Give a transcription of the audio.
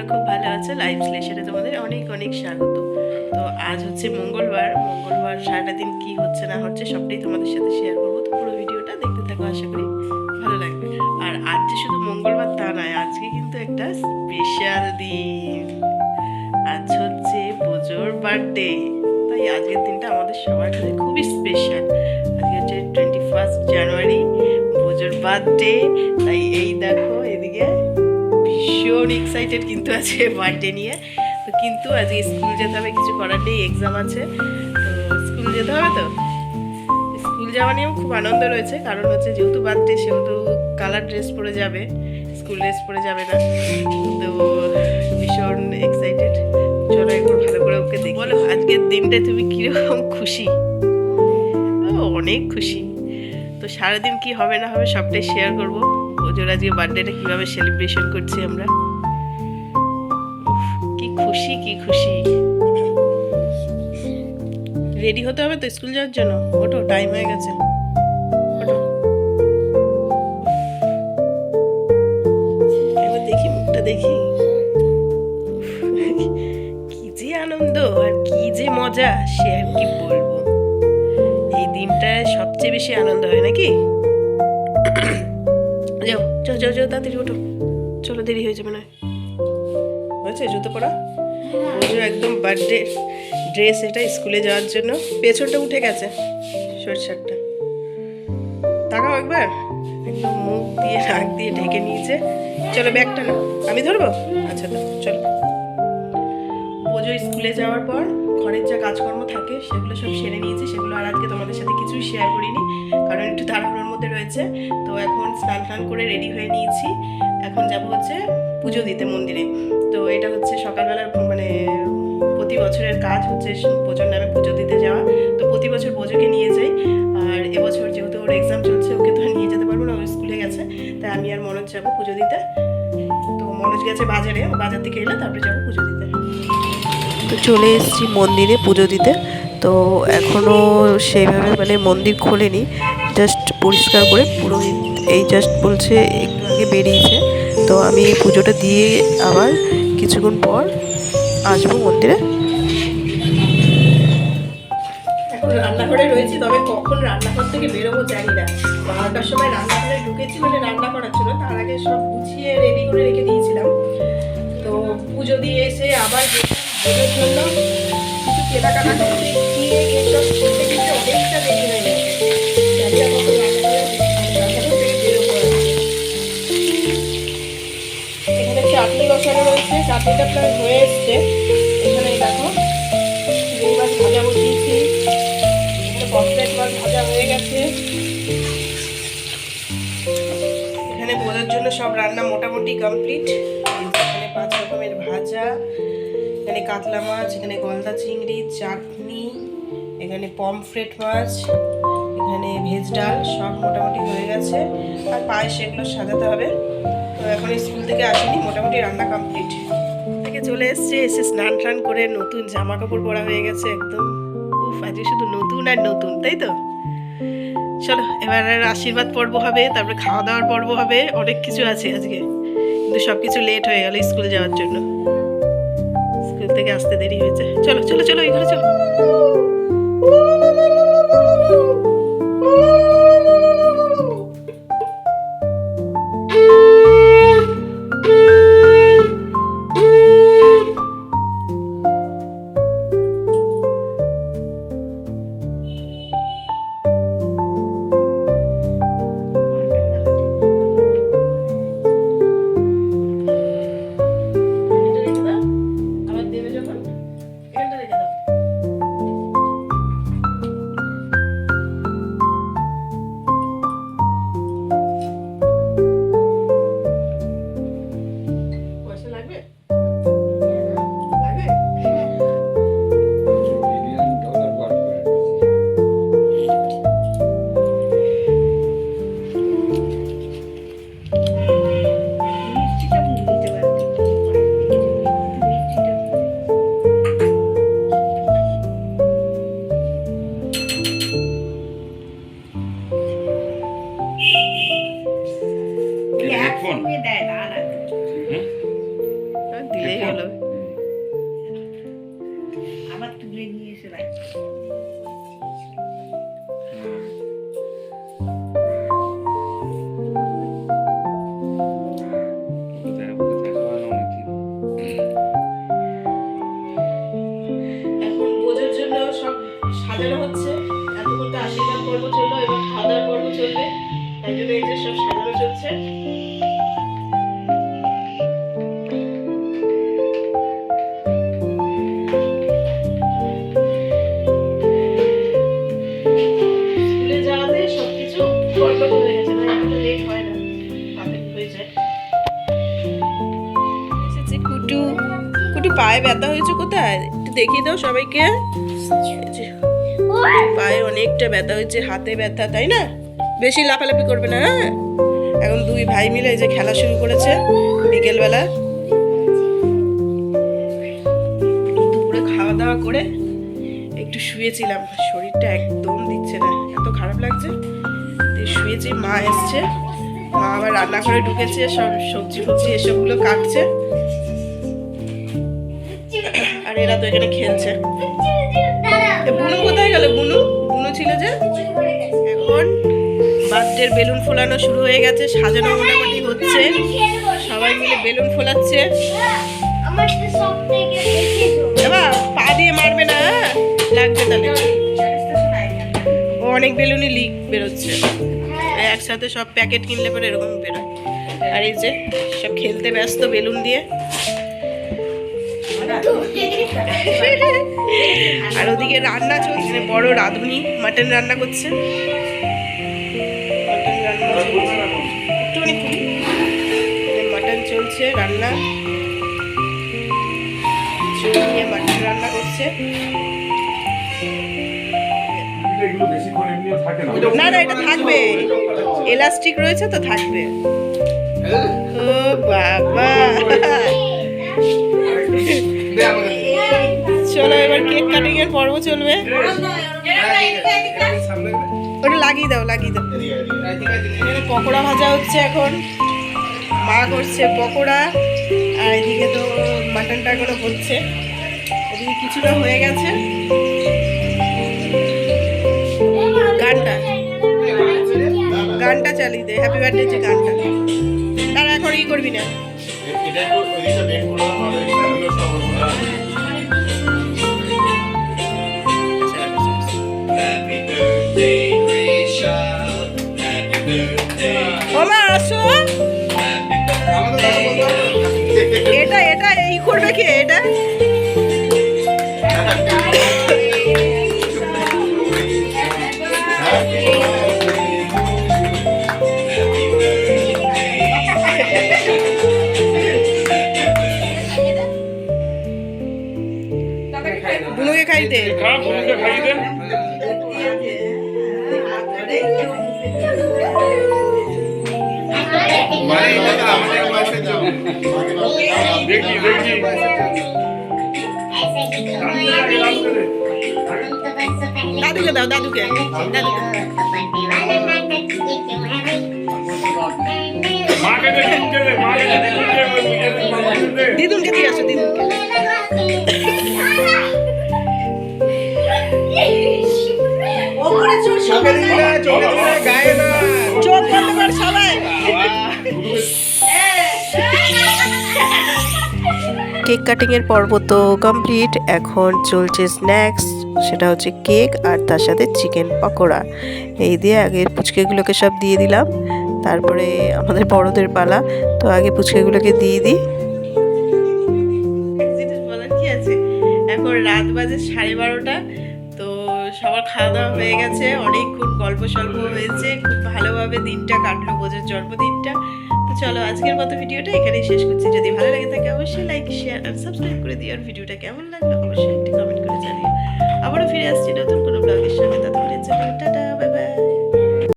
খুব ভালো আছো। লাইভ স্লেশনে তোমাদের অনেক অনেক স্বাগত। তো আজ হচ্ছে মঙ্গলবার সারাটা দিন কি হচ্ছে না হচ্ছে সবটাই তোমাদের সাথে শেয়ার করবো। তো পুরো ভিডিওটা দেখতে থাকো, আশা করি ভালো লাগবে। আর আজ যে শুধু মঙ্গলবার তা নয়, আজকে কিন্তু একটা স্পেশাল দিন। আজ হচ্ছে পুজোর বার্থডে, তাই আজকের দিনটা আমাদের সবার কাছে খুবই স্পেশাল। আজকে হচ্ছে 21 জানুয়ারি, পুজোর বার্থডে। তাই এই দেখো এদিকে ভীষণ এক্সাইটেড কিন্তু আছে বার্থডে নিয়ে। তো কিন্তু আজকে স্কুল যেতে হবে, কিছু করার নেই, এক্সাম আছে, তো স্কুল যেতে হবে। তো স্কুল যাওয়া নিয়েও খুব আনন্দ রয়েছে, কারণ হচ্ছে যেহেতু বার্থডে সেহেতু কালার ড্রেস পরে যাবে, স্কুল ড্রেস পরে যাবে না। তো ভীষণ এক্সাইটেড। চলো একবার ভালো করে ওকে দেখি। বলো আজকের দিনটা তুমি কীরকম খুশি? অনেক খুশি। তো সারাদিন কি হবে না হবে সবটাই শেয়ার করবো। ওজোর আজকে বার্থডেটা কীভাবে সেলিব্রেশন করছি আমরা। কি খুশি কি খুশি। রেডি হতে হবে তো স্কুল যাওয়ার জন্য। ওঠো, টাইম হয়ে গেছে, ওঠো। এবার দেখি মুখটা দেখি। কি যে আনন্দ আর কি যে মজা, সে আর কি বলবো। এই দিনটায় সবচেয়ে বেশি আনন্দ হয় নাকি। যাও যাও যাও যাও, তাড়াতাড়ি ওঠো, চলো দেরি হয়ে যাবে না। হয়েছে জুতো পরা? ওজো একদম বার্থডে ড্রেস এটা, স্কুলে যাওয়ার জন্য। পেছনটা উঠে গেছে শর্ট শার্টটা। তাকাও একবার, একদম মুখ দিয়ে নাক দিয়ে ঢেকে নিয়েছে। চলো ব্যাগটা না, আমি ধরবো। আচ্ছা তো চলো। ওজো স্কুলে যাওয়ার পর ঘরের যা কাজকর্ম থাকে সেগুলো সব সেরে নিয়েছি। সেগুলো আর আজকে তোমাদের সাথে কিছুই শেয়ার করিনি, কারণ একটু তাড়াহুড়োর মধ্যে রয়েছে। তো এখন স্নান টান করে রেডি হয়ে নিয়েছি। এখন যাব হচ্ছে পুজো দিতে মন্দিরে। তো এটা হচ্ছে সকালবেলার মানে প্রতি বছরের কাজ হচ্ছে পুজোর নামে পুজো দিতে যাওয়া। তো প্রতি বছর পুজোকে নিয়ে যাই। আর এবছর যেহেতু ওর এক্সাম চলছে, ওকে তো আর নিয়ে যেতে পারবো না, ও স্কুলে গেছে। তাই আমি আর মনোজ যাবো পুজো দিতে। তো মনোজ গেছে বাজারে, বাজার থেকে এলে তারপরে যাবো পুজো দিতে। তো চলে এসেছি মন্দিরে পুজো দিতে। তো এখনও সেইভাবে মানে মন্দির খোলেনি, জাস্ট পরিষ্কার করে পুরোহিত এই জাস্ট বলছে একটু আগে বেরিয়েছে। তো আমি এই পুজোটা দিয়ে আবার কিছুক্ষণ পর আসবো মন্দিরে। এখন রান্নাঘরে রয়েছি, তবে কখন রান্নাঘর থেকে বেরোবো জানি না। 12টার সময় রান্নাঘরে ঢুকেছি, মানে রান্না করার জন্য। তার আগে সব গুছিয়ে রেডি করে রেখে দিয়েছিলাম। তো পুজো দিয়ে এসে আবার পুজোর জন্য কিছু কেনাকাটা করতে গিয়ে এসব করতে গিয়ে অনেকটা দেরি হয়ে গেছে। জানি না কখন রান্নাঘর থেকে বেরোবো। এখানে চাটনি বসানো রয়েছে, চাটনিটা প্রায় হয়ে এসছে। এখানে দেখো চিংড়ি মাছ ভাজা বসিয়েছি, এখানে পমফ্রেট মাছ ভাজা হয়ে গেছে। এখানে বোঝার জন্য সব রান্না মোটামুটি কমপ্লিট। এখানে 5 রকমের ভাজা, এখানে কাতলা মাছ, এখানে গলদা চিংড়ি, চাটনি, এখানে পমফ্রেট মাছ, এখানে ভেজ ডাল, সব মোটামুটি হয়ে গেছে। আর পায়েস এগুলো সাজাতে হবে। তো এখন স্কুল থেকে আসিনি, মোটামুটি রান্না কমপ্লিট। থেকে চলে এসছে, এসে স্নান টান করে নতুন জামা কাপড় পরা হয়ে গেছে একদম। উফ, আজকে শুধু নতুন আর নতুন, তাই তো। চলো এবার আশীর্বাদ পর্ব হবে, তারপরে খাওয়া দাওয়ার পর্ব হবে, অনেক কিছু আছে আজকে। কিন্তু সব কিছু লেট হয়ে গেল স্কুলে যাওয়ার জন্য, স্কুল থেকে আসতে দেরি হয়েছে। চলো চলো চলো এই ঘরে চলো। দিলেই এই হলো। আবার তুলে নিয়ে এসে রাখছি। এখন বোঝার জন্য সব সাজানো হচ্ছে। এতক্ষণ তো আশীর্বাদ পর্ব চললো, এবার খাওয়া দাওয়ার পর্ব চলবে, তাই জন্য এই যে সব সাজানো চলছে। স্কুলে যাওয়াতে সবকিছু গড়বড় হয়ে গেছে, না একটু লেট হয় না, তাড়াতাড়ি হয়ে যায়। এসেছে কুটু। কুটু পায়ে ব্যথা হয়েছে কোথায় একটু দেখিয়ে দাও সবাইকে। এই যে, পায়ে অনেকটা ব্যথা হয়েছে, হাতে ব্যথা, তাই না? বেশি লাফালাফি করবে না, হ্যাঁ? এখন দুই ভাই মিলে এই যে খেলা শুরু করেছে বিকেলবেলা। দুপুরে খাওয়া দাওয়া করে একটু শুয়েছিলাম, শরীরটা একদম দিচ্ছে না, এত খারাপ লাগছে। শুয়েছি, মা এসছে, মা আবার রান্নাঘরে ঢুকেছে, সব সবজি ফবজি এসবগুলো কাটছে, আর এরা তো এখানে খেলছে। বুনু কোথায় গেল? বুনু বুনু ছিল যে। এখন বার্থডের বেলুন ফোলানো শুরু হয়ে গেছে, সাজানো মোটামুটি হচ্ছে, সবাই মিলে বেলুন ফোলাচ্ছে। এবার পা দিয়ে মারবে না, লাগবে তাহলে। ও অনেক বেলুনই লিক বেরোচ্ছে, একসাথে সব প্যাকেট কিনলে পরে এরকম বেরোয়। আর এই যে সব খেলতে ব্যস্ত বেলুন দিয়ে। আর ওদিকে রান্না চলছে, বড় রাঁধুনি মাটন রান্না করছে। একটুখানি মাটন চলছে রান্না, নিয়ে মাটন রান্না করছে। না না, এটা থাকবে, এলাস্টিক রয়েছে তো, থাকবে। ও বাবা, চলো এবার কেক কাটিং এর পর্ব চলবে। ওটা লাগিয়ে দাও, লাগিয়ে দাও। পকোড়া ভাজা হচ্ছে এখন, মা করছে পকোড়া, আর এদিকে তো মাটনটা এখনো হচ্ছে। এদিকে কিছুটা হয়ে গেছে। গানটা চালিয়ে দে, হ্যাপি বার্থডে যে গানটা। তারা এখন ই করবি না। ওমা আসো, এটা এটা ই করবে কে? এটা বুনুকে খাইতে। দাদুকে দাও, দাদুকে, দিদুনকে দিয়ে আসো, দিদুনকে। চোখ বন্ধ কর সবাই। কেক কাটিং এর পর্ব তো কমপ্লিট, এখন চলছে স্ন্যাক্স, সেটা হচ্ছে কেক আর তার সাথে চিকেন পকোড়া। এই দিয়ে আগে পুচকেগুলোকে সব দিয়ে দিলাম, তারপরে আমাদের বড়দের পালা, তো আগে পুচকেগুলোকে দিয়ে দিই। বলার কি আছে, এখন রাত বাজে 12:30, তো সবার খাওয়া দাওয়া হয়ে গেছে, অনেকক্ষণ গল্প সল্প হয়েছে, খুব ভালোভাবে দিনটা কাটলো, বোঝার জন্মদিনটা। তো চলো আজকের মতো ভিডিওটা এখানেই শেষ করছি। যদি ভালো লাগে থাকে অবশ্যই লাইক, শেয়ার আর সাবস্ক্রাইব করে দিও। আর ভিডিওটা কেমন লাগলো অবশ্যই একটি কমেন্ট করে জানিও। আবারও ফিরে আসছি নতুন কোনো ব্লগের সঙ্গে, ততক্ষণের জন্য টাটা।